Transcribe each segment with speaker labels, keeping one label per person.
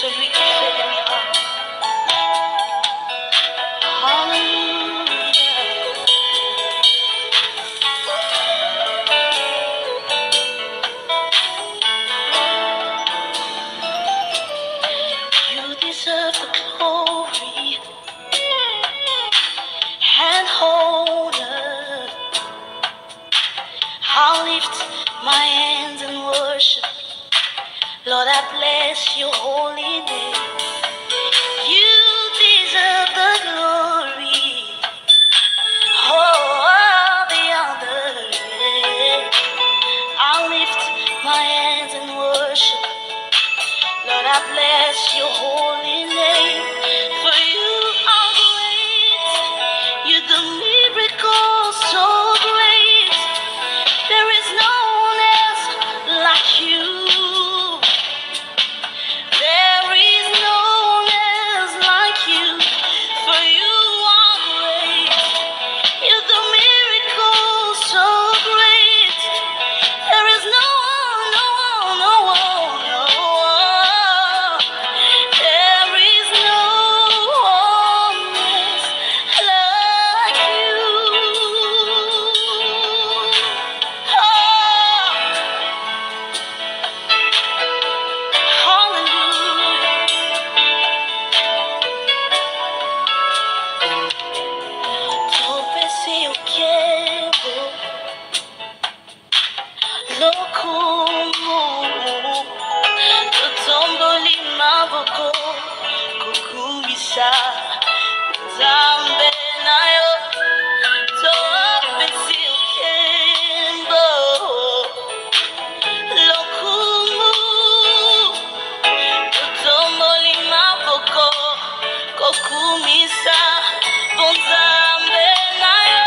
Speaker 1: celui qui fait des miracles. Hallelujah. You deserve the glory and honor. I'll lift my hands and worship. Lord, I bless your holy name. You deserve the glory, oh, the honor. I'll lift my hands and worship. Lord, I bless your holy name. For you are great. You do miracles so great. There is no one else like you. There is no one else like you. For you are great. You do miracles so great. There is no one, no one, no one, no one. There is no one else like you. Oh, hallelujah. Topesi ukebo, lokumu, tutomboli maboko, kukubisa, zambe nayo. Topesi ukebo, lokumu, tutomboli maboko, kokumisa, bonzambe nayo.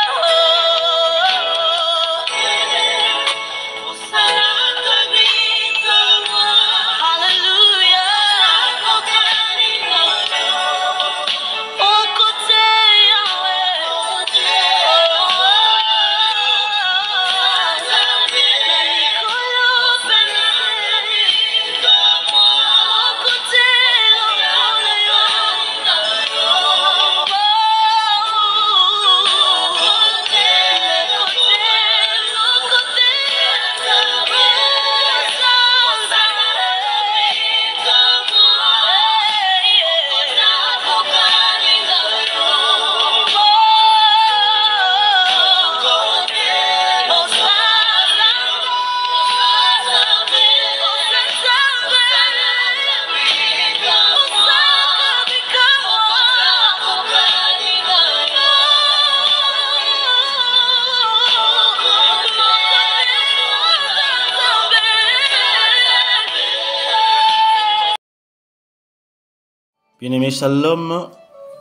Speaker 2: Bien-aimé, shalom,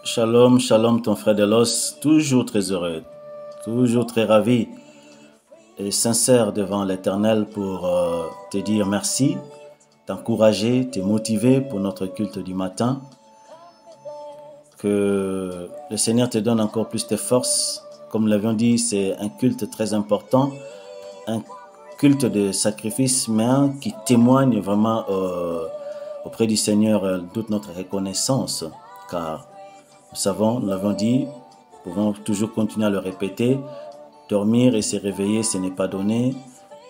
Speaker 2: shalom, shalom, ton frère de l'os, toujours très heureux, toujours très ravi et sincère devant l'Éternel pour te dire merci, t'encourager, te motiver pour notre culte du matin. Que le Seigneur te donne encore plus de force. Comme nous l'avions dit, c'est un culte très important, un culte de sacrifice, mais qui témoigne vraiment auprès du Seigneur toute notre reconnaissance, car nous savons, nous l'avons dit, nous pouvons toujours continuer à le répéter, dormir et se réveiller, ce n'est pas donné,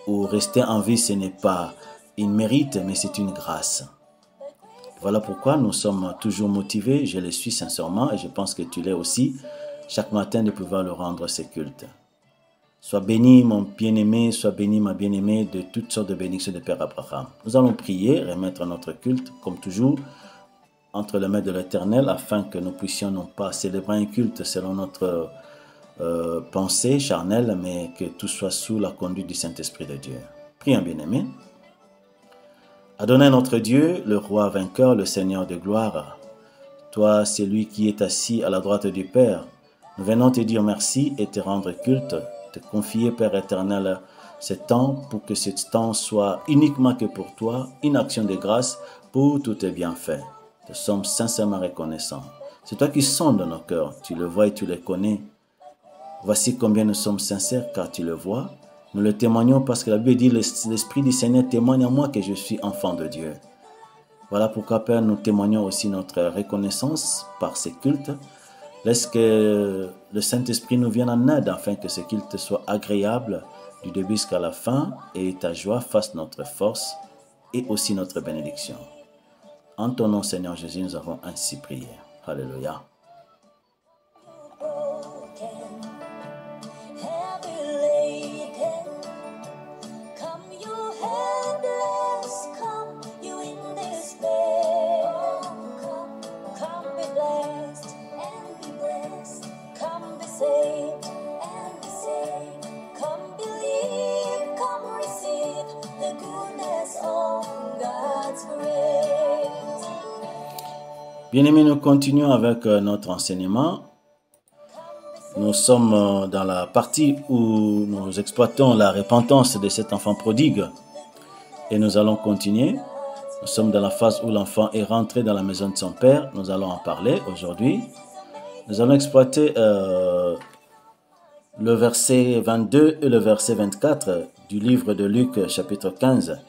Speaker 2: ou rester en vie, ce n'est pas une mérite, mais c'est une grâce. Voilà pourquoi nous sommes toujours motivés, je le suis sincèrement, et je pense que tu l'es aussi, chaque matin de pouvoir le rendre ce culte. Sois béni mon bien-aimé, sois béni ma bien-aimée de toutes sortes de bénédictions de Père Abraham. Nous allons prier, remettre notre culte, comme toujours, entre les mains de l'Éternel, afin que nous puissions non pas célébrer un culte selon notre pensée charnelle, mais que tout soit sous la conduite du Saint-Esprit de Dieu. Prions bien-aimé. Adonai notre Dieu, le roi vainqueur, le Seigneur de gloire, toi, celui qui est assis à la droite du Père, nous venons te dire merci et te rendre culte, te confier, Père éternel, ce temps pour que ce temps soit uniquement que pour toi, une action de grâce pour tous tes bienfaits. Nous sommes sincèrement reconnaissants. C'est toi qui sondes nos cœurs, tu le vois et tu le connais. Voici combien nous sommes sincères car tu le vois. Nous le témoignons parce que la Bible dit l'Esprit du Seigneur témoigne en moi que je suis enfant de Dieu. Voilà pourquoi, Père, nous témoignons aussi notre reconnaissance par ces cultes. Laisse que le Saint-Esprit nous vienne en aide afin que ce culte soit agréable du début jusqu'à la fin et ta joie fasse notre force et aussi notre bénédiction. En ton nom, Seigneur Jésus, nous avons ainsi prié. Alléluia. Bien-aimés, nous continuons avec notre enseignement. Nous sommes dans la partie où nous exploitons la repentance de cet enfant prodigue et nous allons continuer. Nous sommes dans la phase où l'enfant est rentré dans la maison de son père. Nous allons en parler aujourd'hui. Nous allons exploiter le verset 22 et le verset 24 du livre de Luc chapitre 15.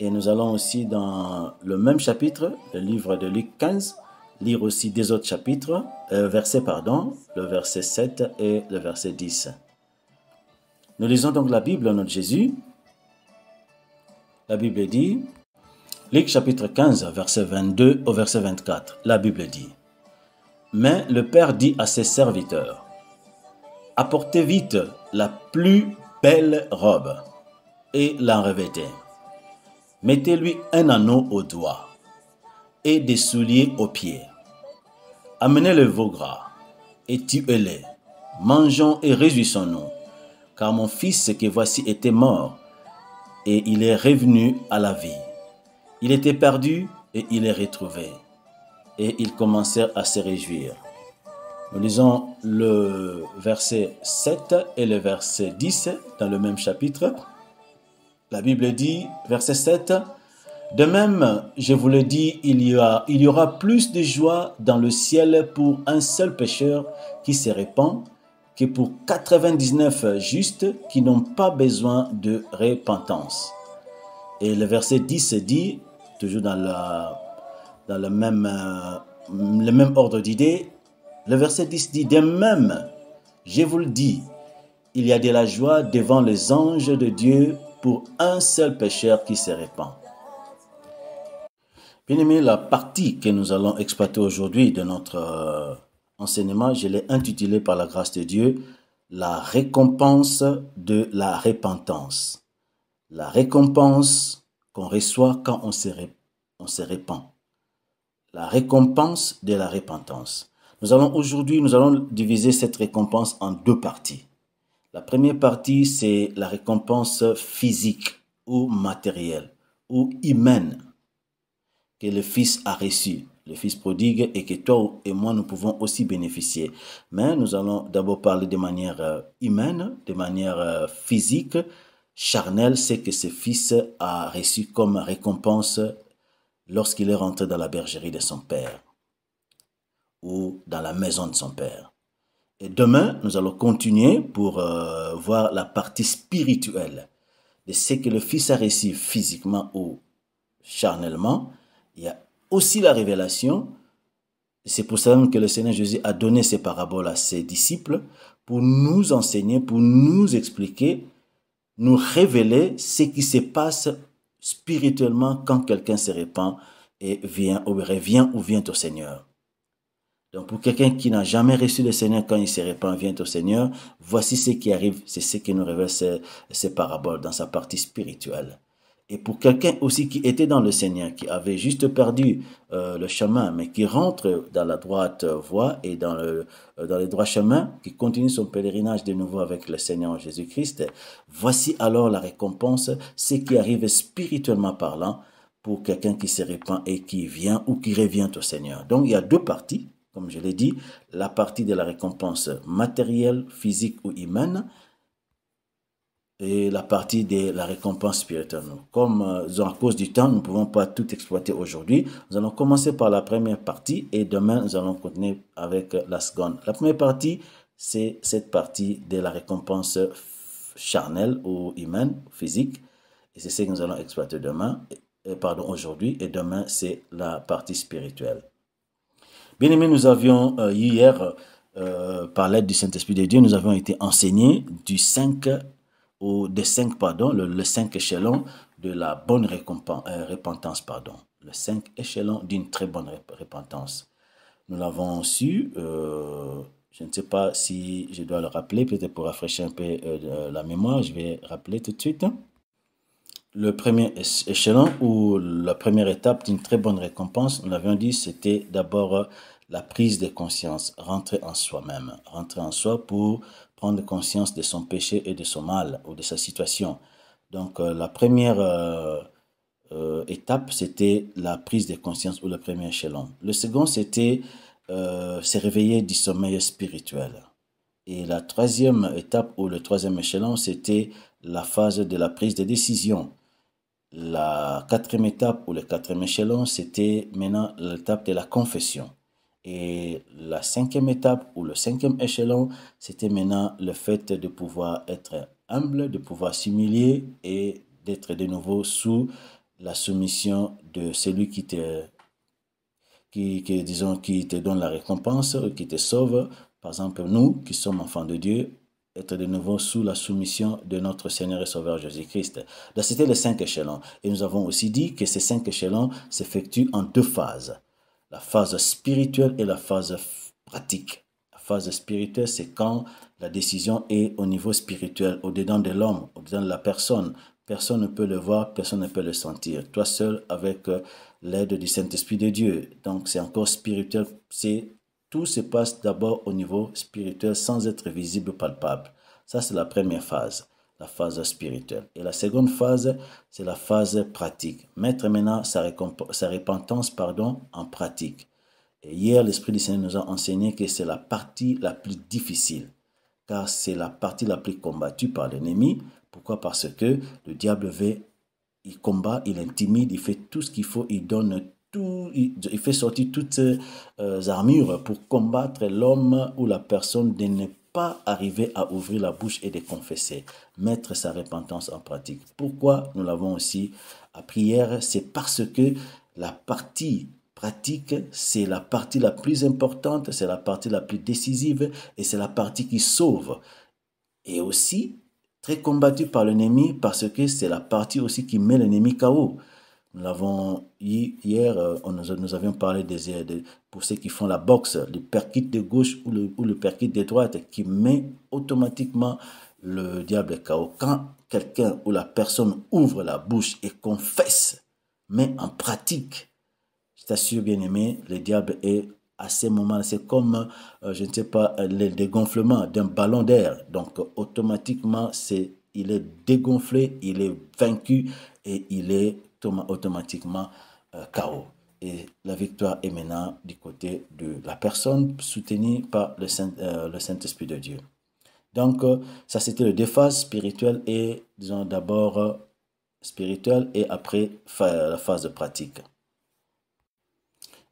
Speaker 2: Et nous allons aussi dans le même chapitre, le livre de Luc 15, lire aussi des autres chapitres, le verset 7 et le verset 10. Nous lisons donc la Bible, notre Jésus. La Bible dit, Luc chapitre 15, verset 22 au verset 24. La Bible dit, « Mais le Père dit à ses serviteurs, « Apportez vite la plus belle robe et l'en revêtez. Mettez-lui un anneau au doigt et des souliers aux pieds. Amenez le veau gras et tuez-les. Mangeons et réjouissons-nous, car mon fils que voici était mort et il est revenu à la vie. Il était perdu et il est retrouvé. » Et ils commencèrent à se réjouir. Nous lisons le verset 7 et le verset 10 dans le même chapitre. La Bible dit, verset 7, « De même, je vous le dis, il y aura plus de joie dans le ciel pour un seul pécheur qui se répand que pour 99 justes qui n'ont pas besoin de repentance. » Et le verset 10 dit, toujours dans le même ordre d'idées, le verset 10 dit, « De même, je vous le dis, il y a de la joie devant les anges de Dieu pour un seul pécheur qui se répand. » Bien-aimés, la partie que nous allons exploiter aujourd'hui de notre enseignement, je l'ai intitulée par la grâce de Dieu, la récompense de la repentance. La récompense qu'on reçoit quand on se répand. La récompense de la repentance. Nous allons diviser cette récompense en deux parties. La première partie, c'est la récompense physique ou matérielle ou humaine que le Fils a reçu, le Fils prodigue, et que toi et moi, nous pouvons aussi bénéficier. Mais nous allons d'abord parler de manière humaine, de manière physique, charnelle, c'est que ce Fils a reçu comme récompense lorsqu'il est rentré dans la bergerie de son Père ou dans la maison de son Père. Et demain, nous allons continuer pour voir la partie spirituelle de ce que le Fils a reçu physiquement ou charnellement. Il y a aussi la révélation. C'est pour ça que le Seigneur Jésus a donné ces paraboles à ses disciples pour nous enseigner, pour nous expliquer, nous révéler ce qui se passe spirituellement quand quelqu'un se répand et revient ou vient au Seigneur. Donc pour quelqu'un qui n'a jamais reçu le Seigneur, quand il se répand, vient au Seigneur, voici ce qui arrive, c'est ce qui nous révèle ces paraboles dans sa partie spirituelle. Et pour quelqu'un aussi qui était dans le Seigneur, qui avait juste perdu le chemin, mais qui rentre dans la droite voie et dans le droit chemin, qui continue son pèlerinage de nouveau avec le Seigneur Jésus-Christ, voici alors la récompense, ce qui arrive spirituellement parlant pour quelqu'un qui se répand et qui vient ou qui revient au Seigneur. Donc il y a deux parties, comme je l'ai dit, la partie de la récompense matérielle, physique ou humaine, et la partie de la récompense spirituelle. Comme à cause du temps, nous ne pouvons pas tout exploiter aujourd'hui. Nous allons commencer par la première partie et demain, nous allons continuer avec la seconde. La première partie, c'est cette partie de la récompense charnelle ou humaine, physique. Et c'est ce que nous allons exploiter demain. aujourd'hui, et demain, c'est la partie spirituelle. Bien aimés, nous avions hier, par l'aide du Saint-Esprit de Dieu, nous avons été enseignés des 5 échelons de la bonne repentance, le 5 échelons d'une très bonne repentance. Nous l'avons su, je ne sais pas si je dois le rappeler, peut-être pour rafraîchir un peu la mémoire, je vais rappeler tout de suite. Le premier échelon ou la première étape d'une très bonne récompense, nous l'avions dit, c'était d'abord la prise de conscience, rentrer en soi-même, rentrer en soi pour prendre conscience de son péché et de son mal ou de sa situation. Donc la première étape, c'était la prise de conscience ou le premier échelon. Le second, c'était se réveiller du sommeil spirituel. Et la troisième étape ou le troisième échelon, c'était la phase de la prise de décision. La quatrième étape ou le quatrième échelon, c'était maintenant l'étape de la confession. Et la cinquième étape ou le cinquième échelon, c'était maintenant le fait de pouvoir être humble, de pouvoir s'humilier et d'être de nouveau sous la soumission de celui qui te donne la récompense, qui te sauve. Par exemple, nous qui sommes enfants de Dieu, être de nouveau sous la soumission de notre Seigneur et Sauveur Jésus-Christ. Donc, c'était les 5 échelons. Et nous avons aussi dit que ces 5 échelons s'effectuent en 2 phases. La phase spirituelle et la phase pratique. La phase spirituelle, c'est quand la décision est au niveau spirituel, au-dedans de l'homme, au-dedans de la personne. Personne ne peut le voir, personne ne peut le sentir. Toi seul, avec l'aide du Saint-Esprit de Dieu. Donc, c'est encore spirituel. Tout se passe d'abord au niveau spirituel sans être visible, palpable. Ça, c'est la première phase, la phase spirituelle. Et la seconde phase, c'est la phase pratique. Mettre maintenant sa repentance en pratique. Et hier, l'Esprit du Seigneur nous a enseigné que c'est la partie la plus difficile, car c'est la partie la plus combattue par l'ennemi. Pourquoi? Parce que le diable il combat, il intimide, il fait tout ce qu'il faut, il donne tout, il fait sortir toutes ses armures pour combattre l'homme ou la personne de ne pas arriver à ouvrir la bouche et de confesser, mettre sa repentance en pratique. Pourquoi? Nous l'avons aussi appris hier, c'est parce que la partie pratique, c'est la partie la plus importante, c'est la partie la plus décisive et c'est la partie qui sauve. Et aussi, très combattue par l'ennemi parce que c'est la partie aussi qui met l'ennemi KO. Nous l'avons hier, nous avions parlé pour ceux qui font la boxe, le percute de gauche ou le percute de droite qui met automatiquement le diable KO. Quand quelqu'un ou la personne ouvre la bouche et confesse, met en pratique, je t'assure bien aimé, le diable est à ces moments, c'est comme, je ne sais pas, le dégonflement d'un ballon d'air. Donc automatiquement, il est dégonflé, il est vaincu et il est automatiquement KO. Et la victoire est maintenant du côté de la personne soutenue par le Saint-Esprit de Dieu. Donc, ça c'était le 2 phases spirituelles et, disons d'abord spirituelle et après la phase de pratique.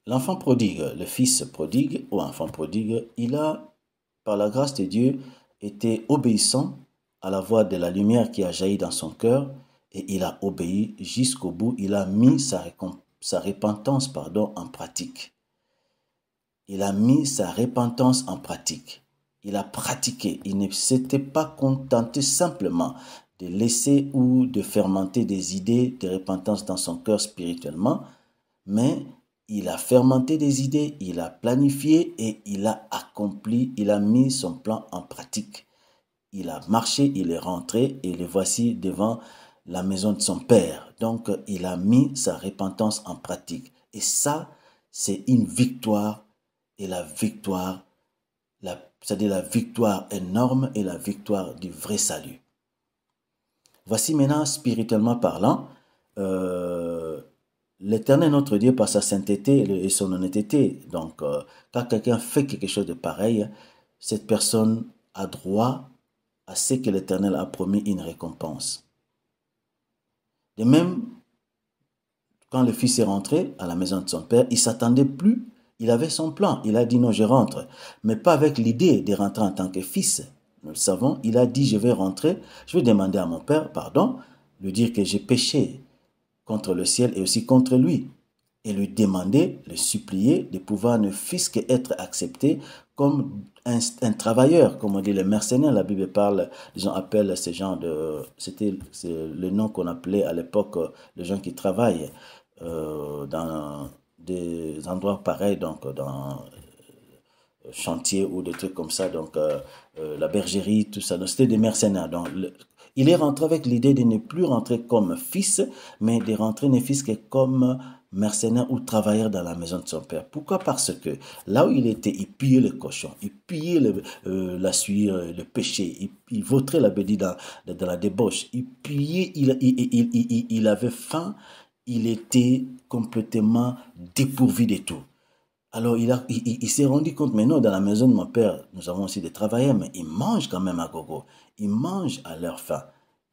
Speaker 2: L'enfant prodigue, le fils prodigue ou enfant prodigue, il a, par la grâce de Dieu, été obéissant à la voix de la lumière qui a jailli dans son cœur. Et il a obéi jusqu'au bout, il a mis sa repentance en pratique. Il a mis sa repentance en pratique. Il a pratiqué. Il ne s'était pas contenté simplement de laisser ou de fermenter des idées de repentance dans son cœur spirituellement, mais il a fermenté des idées, il a planifié et il a accompli, il a mis son plan en pratique. Il a marché, il est rentré et le voici devant la maison de son père. Donc, il a mis sa repentance en pratique. Et ça, c'est une victoire. Et la victoire, c'est-à-dire la victoire énorme et la victoire du vrai salut. Voici maintenant, spirituellement parlant, l'Éternel notre Dieu, par sa sainteté et son honnêteté. Donc, quand quelqu'un fait quelque chose de pareil, cette personne a droit à ce que l'Éternel a promis, une récompense. De même, quand le fils est rentré à la maison de son père, il ne s'attendait plus, il avait son plan, il a dit non, je rentre, mais pas avec l'idée de rentrer en tant que fils. Nous le savons, il a dit je vais rentrer, je vais demander à mon père pardon, lui dire que j'ai péché. contre le ciel et aussi contre lui, et lui demander, le supplier de pouvoir ne fût-ce qu'être accepté comme un travailleur, comme on dit les mercenaires. La Bible parle, les gens appellent ces gens c'est le nom qu'on appelait à l'époque les gens qui travaillent dans des endroits pareils, donc dans chantier ou des trucs comme ça, donc la bergerie, tout ça. Donc, c'était des mercenaires. Donc, il est rentré avec l'idée de ne plus rentrer comme fils, mais de rentrer ne fils que comme mercenaire ou travailleur dans la maison de son père. Pourquoi? Parce que là où il était, il pillait les cochons, il pillait la suire, le péché, il vautrait la bédie dans la débauche, il pillait, il avait faim, il était complètement dépourvu de tout. Alors il s'est rendu compte, mais non, dans la maison de mon père, nous avons aussi des travailleurs, mais ils mangent quand même à gogo. Ils mangent à leur faim.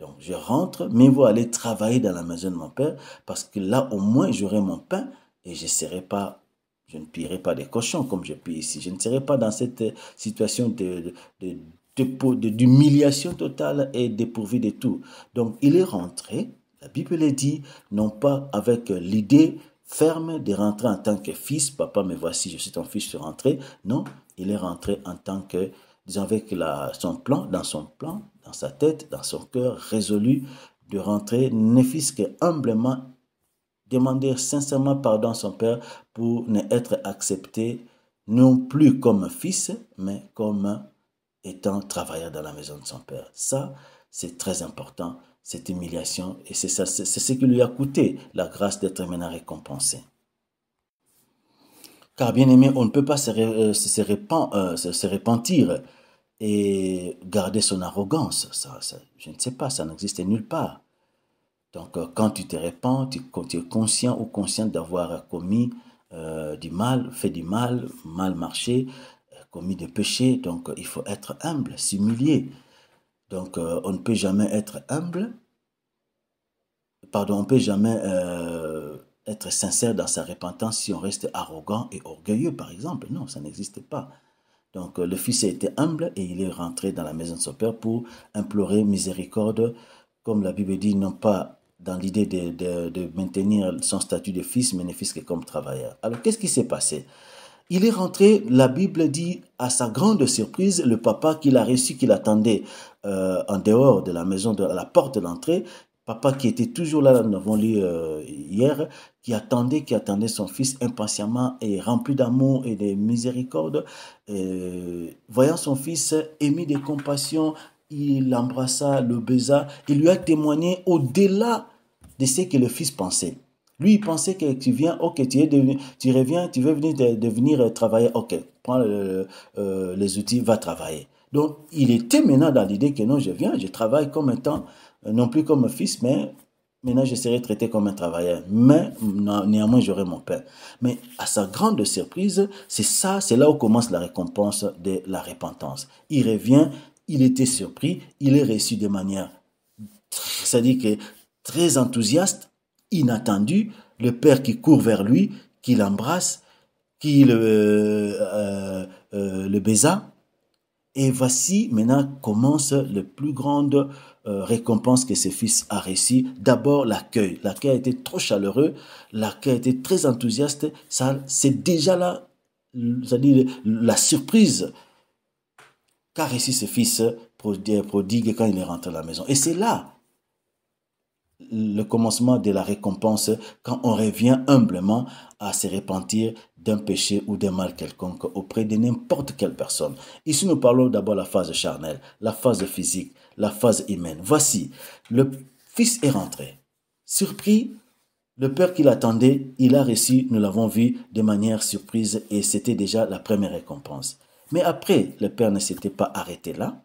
Speaker 2: Donc je rentre, mais il faut aller travailler dans la maison de mon père, parce que là, au moins, j'aurai mon pain et je ne pillerai pas des cochons comme je pille ici. Je ne serai pas dans cette situation d'humiliation totale et dépourvu de tout. Donc il est rentré, la Bible le dit, non pas avec l'idée ferme de rentrer en tant que fils. Papa, me voici, je suis ton fils, je suis rentré. Non, il est rentré en tant que, disons, avec son plan, dans sa tête, dans son cœur, résolu de rentrer, ne fût-ce que humblement, demander sincèrement pardon à son père pour ne être accepté non plus comme fils, mais comme étant travailleur dans la maison de son père. Ça, c'est très important, cette humiliation, et c'est ce qui lui a coûté la grâce d'être maintenant récompensé. Car bien aimé, on ne peut pas se repentir et garder son arrogance. Ça, je ne sais pas, ça n'existe nulle part. Donc quand tu te repens, tu es conscient ou consciente d'avoir commis du mal, fait du mal, mal marché, commis des péchés. Donc il faut être humble, s'humilier. Donc on ne peut jamais être humble. Pardon, on ne peut jamais être sincère dans sa repentance si on reste arrogant et orgueilleux, par exemple. Non, ça n'existe pas. Donc le fils a été humble et il est rentré dans la maison de son père pour implorer miséricorde, comme la Bible dit, non pas dans l'idée de maintenir son statut de fils, mais ne fils que comme travailleur. Alors qu'est-ce qui s'est passé? Il est rentré, la Bible dit, à sa grande surprise, le papa qu'il a reçu, qu'il attendait en dehors de la maison, à la porte de l'entrée, papa qui était toujours là, nous l'avons lu hier, qui attendait son fils impatiemment et rempli d'amour et de miséricorde. Voyant son fils émis de compassion, il l'embrassa, le baisa, il lui a témoigné au-delà de ce que le fils pensait. Lui, il pensait que tu viens, ok, tu reviens, tu veux venir travailler, ok, prends les outils, va travailler. Donc, il était maintenant dans l'idée que non, je viens, je travaille comme étant, non plus comme un fils, mais maintenant je serai traité comme un travailleur. Mais néanmoins, j'aurai mon pain. Mais à sa grande surprise, c'est là où commence la récompense de la repentance. Il revient, il était surpris, il est reçu de manière, c'est-à-dire que très enthousiaste, inattendu, le père qui court vers lui, qui l'embrasse, qui le baisa. Et voici maintenant commence la plus grande récompense que ce fils a reçu. D'abord l'accueil. L'accueil a été trop chaleureux, l'accueil a été très enthousiaste. Ça, c'est déjà là, c'est-à-dire la surprise qu'a reçu ce fils prodigue quand il est rentré à la maison. Et c'est là le commencement de la récompense quand on revient humblement à se repentir d'un péché ou d'un mal quelconque auprès de n'importe quelle personne. Ici, nous parlons d'abord de la phase charnelle, la phase physique, la phase humaine. Voici, le fils est rentré. Surpris, le père qui l'attendait, il a reçu, nous l'avons vu, de manière surprise et c'était déjà la première récompense. Mais après, le père ne s'était pas arrêté là.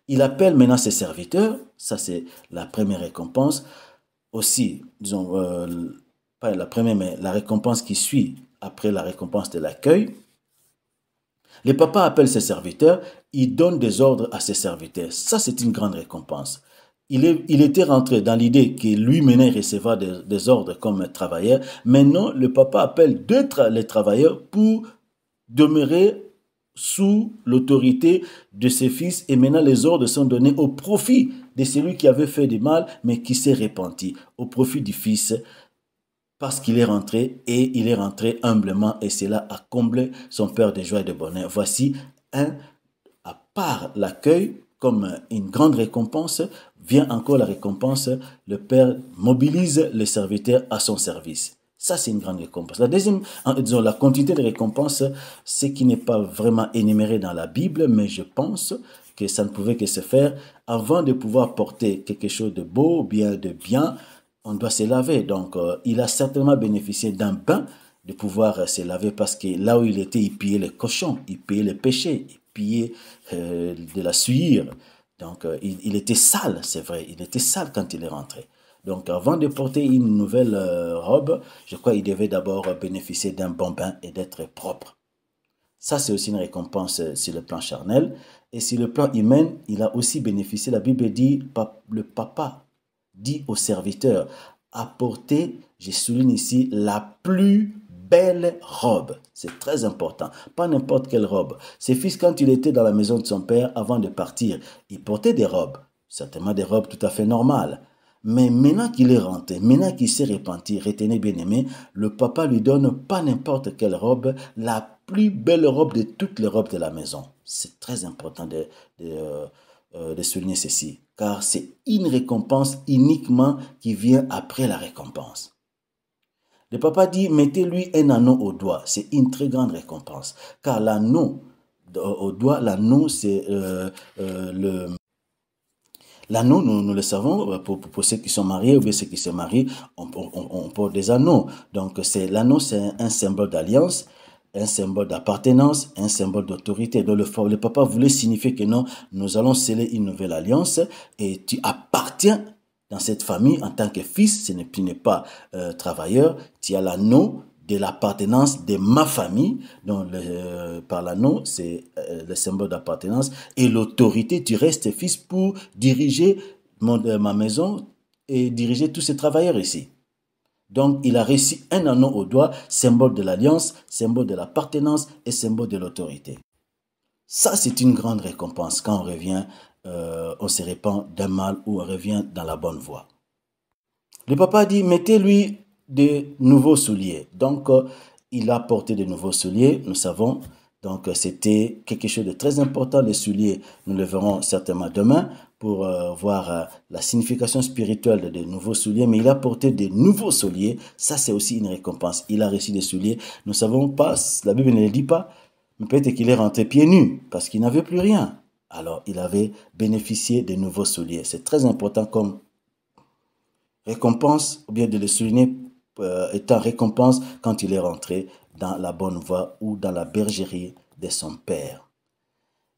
Speaker 2: Il appelle maintenant ses serviteurs, ça c'est la première récompense. Aussi, disons, pas la première, mais la récompense qui suit après la récompense de l'accueil. Le papa appelle ses serviteurs, il donne des ordres à ses serviteurs. Ça c'est une grande récompense. Il était rentré dans l'idée que lui maintenant recevra des ordres comme travailleur. Maintenant, le papa appelle les travailleurs pour demeurer sous l'autorité de ses fils et maintenant les ordres sont donnés au profit de celui qui avait fait du mal mais qui s'est repenti, au profit du fils parce qu'il est rentré et il est rentré humblement et cela a comblé son père de joie et de bonheur. Voici à part l'accueil comme une grande récompense, vient encore la récompense, le père mobilise le serviteur à son service. Ça, c'est une grande récompense. La deuxième, disons, la quantité de récompenses, ce qui n'est pas vraiment énuméré dans la Bible, mais je pense que ça ne pouvait que se faire avant de pouvoir porter quelque chose de beau, bien, on doit se laver. Donc, il a certainement bénéficié d'un bain de pouvoir se laver parce que là où il était, il pillait les cochons, il pillait les péchés, il pillait de la suire. Donc, il était sale, c'est vrai, il était sale quand il est rentré. Donc, avant de porter une nouvelle robe, je crois qu'il devait d'abord bénéficier d'un bon bain et d'être propre. Ça, c'est aussi une récompense sur le plan charnel. Et sur le plan humain, il a aussi bénéficié, la Bible dit, le papa dit au serviteur, apportez, je souligne ici, la plus belle robe. C'est très important. Pas n'importe quelle robe. Ses fils, quand il était dans la maison de son père, avant de partir, il portait des robes. Certainement des robes tout à fait normales. Mais maintenant qu'il est rentré, maintenant qu'il s'est repenti, retenez bien aimé, le papa lui donne pas n'importe quelle robe, la plus belle robe de toutes les robes de la maison. C'est très important de souligner ceci, car c'est une récompense uniquement qui vient après la récompense. Le papa dit, mettez-lui un anneau au doigt. C'est une très grande récompense, car l'anneau au doigt, l'anneau c'est L'anneau, nous le savons, pour ceux qui sont mariés ou bien ceux qui se marient, on porte des anneaux. Donc, l'anneau, c'est un symbole d'alliance, un symbole d'appartenance, un symbole d'autorité. Donc, le papa voulait signifier que non, nous allons sceller une nouvelle alliance et tu appartiens dans cette famille en tant que fils, tu n'es pas travailleur, tu as l'anneau de l'appartenance de ma famille, donc par l'anneau, c'est le symbole d'appartenance, et l'autorité, tu restes fils pour diriger ma maison et diriger tous ces travailleurs ici. Donc, il a reçu un anneau au doigt, symbole de l'alliance, symbole de l'appartenance et symbole de l'autorité. Ça, c'est une grande récompense quand on revient, on se répand d'un mal ou on revient dans la bonne voie. Le papa dit, mettez-lui de nouveaux souliers. Donc, il a porté de nouveaux souliers, nous savons. Donc, c'était quelque chose de très important, les souliers. Nous le verrons certainement demain pour voir la signification spirituelle des nouveaux souliers. Mais il a porté de nouveaux souliers. Ça, c'est aussi une récompense. Il a reçu des souliers. Nous ne savons pas, la Bible ne le dit pas, mais peut-être qu'il est rentré pieds nus parce qu'il n'avait plus rien. Alors, il avait bénéficié de nouveaux souliers. C'est très important comme récompense, ou bien de le souligner étant récompense quand il est rentré dans la bonne voie ou dans la bergerie de son père.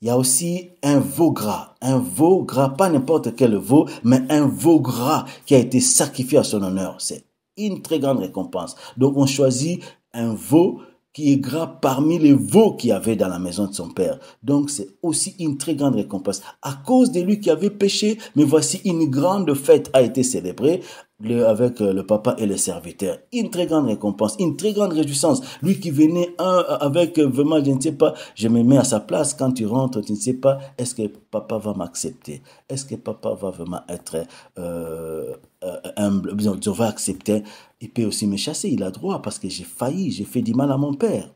Speaker 2: Il y a aussi un veau gras, pas n'importe quel veau, mais un veau gras qui a été sacrifié à son honneur. C'est une très grande récompense. Donc on choisit un veau qui est gras parmi les veaux qu'il y avait dans la maison de son père. Donc c'est aussi une très grande récompense. À cause de lui qui avait péché, mais voici une grande fête a été célébrée avec le papa et le serviteur. Une très grande récompense, une très grande réjouissance. Lui qui venait avec vraiment, je ne sais pas, je me mets à sa place quand tu rentres, tu ne sais pas, est-ce que papa va m'accepter? Est-ce que papa va vraiment être humble? Je vais accepter. Il peut aussi me chasser, il a droit parce que j'ai failli, j'ai fait du mal à mon père.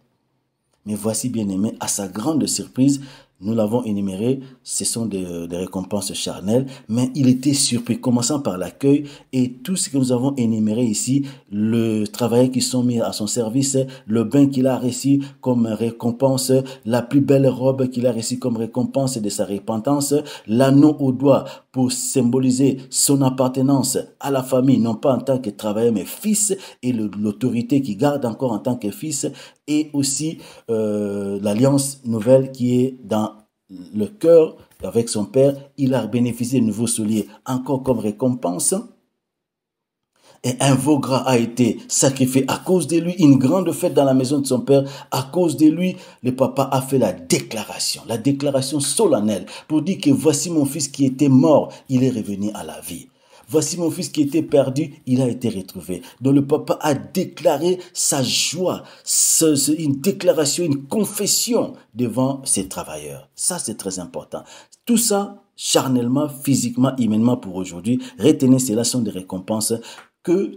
Speaker 2: Mais voici, bien aimé, à sa grande surprise, nous l'avons énuméré, ce sont des récompenses charnelles, mais il était surpris, commençant par l'accueil et tout ce que nous avons énuméré ici, le travail qui sont mis à son service, le bain qu'il a reçu comme récompense, la plus belle robe qu'il a reçue comme récompense de sa repentance, l'anneau au doigt pour symboliser son appartenance à la famille, non pas en tant que travailleur, mais fils, et l'autorité qu'il garde encore en tant que fils, et aussi l'alliance nouvelle qui est dans le cœur avec son père. Il a bénéficié de nouveaux souliers encore comme récompense. Et un veau gras a été sacrifié à cause de lui, une grande fête dans la maison de son père. À cause de lui, le papa a fait la déclaration solennelle pour dire que voici mon fils qui était mort, il est revenu à la vie. voici mon fils qui était perdu, il a été retrouvé. Donc le papa a déclaré sa joie, une déclaration, une confession devant ses travailleurs. Ça, c'est très important. Tout ça, charnellement, physiquement, humainement pour aujourd'hui, retenez, cela sont des récompenses que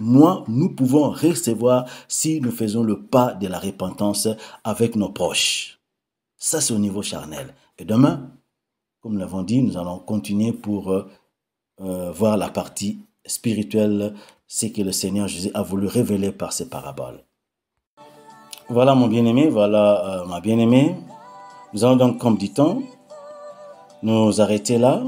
Speaker 2: moi, nous pouvons recevoir si nous faisons le pas de la repentance avec nos proches. Ça, c'est au niveau charnel. Et demain, comme nous l'avons dit, nous allons continuer pour voir la partie spirituelle, ce que le Seigneur Jésus a voulu révéler par ses paraboles. Voilà mon bien-aimé, voilà ma bien-aimée. Nous allons donc, comme dit-on, nous arrêter là.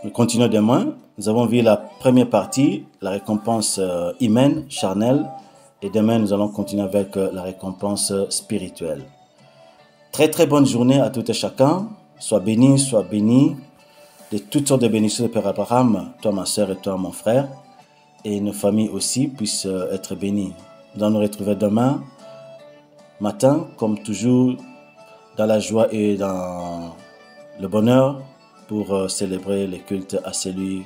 Speaker 2: Nous continuons demain. Nous avons vu la première partie, la récompense humaine, charnelle. Et demain, nous allons continuer avec la récompense spirituelle. Très très bonne journée à tout et chacun. Sois béni de toutes sortes de bénédictions de Père Abraham, toi ma soeur et toi mon frère, et nos familles aussi puissent être bénies. Nous allons nous retrouver demain matin, comme toujours, dans la joie et dans le bonheur pour célébrer le culte à celui,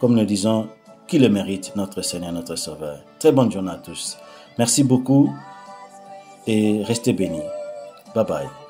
Speaker 2: comme nous disons, qui le mérite, notre Seigneur, notre Sauveur. Très bonne journée à tous. Merci beaucoup et restez bénis. Bye bye.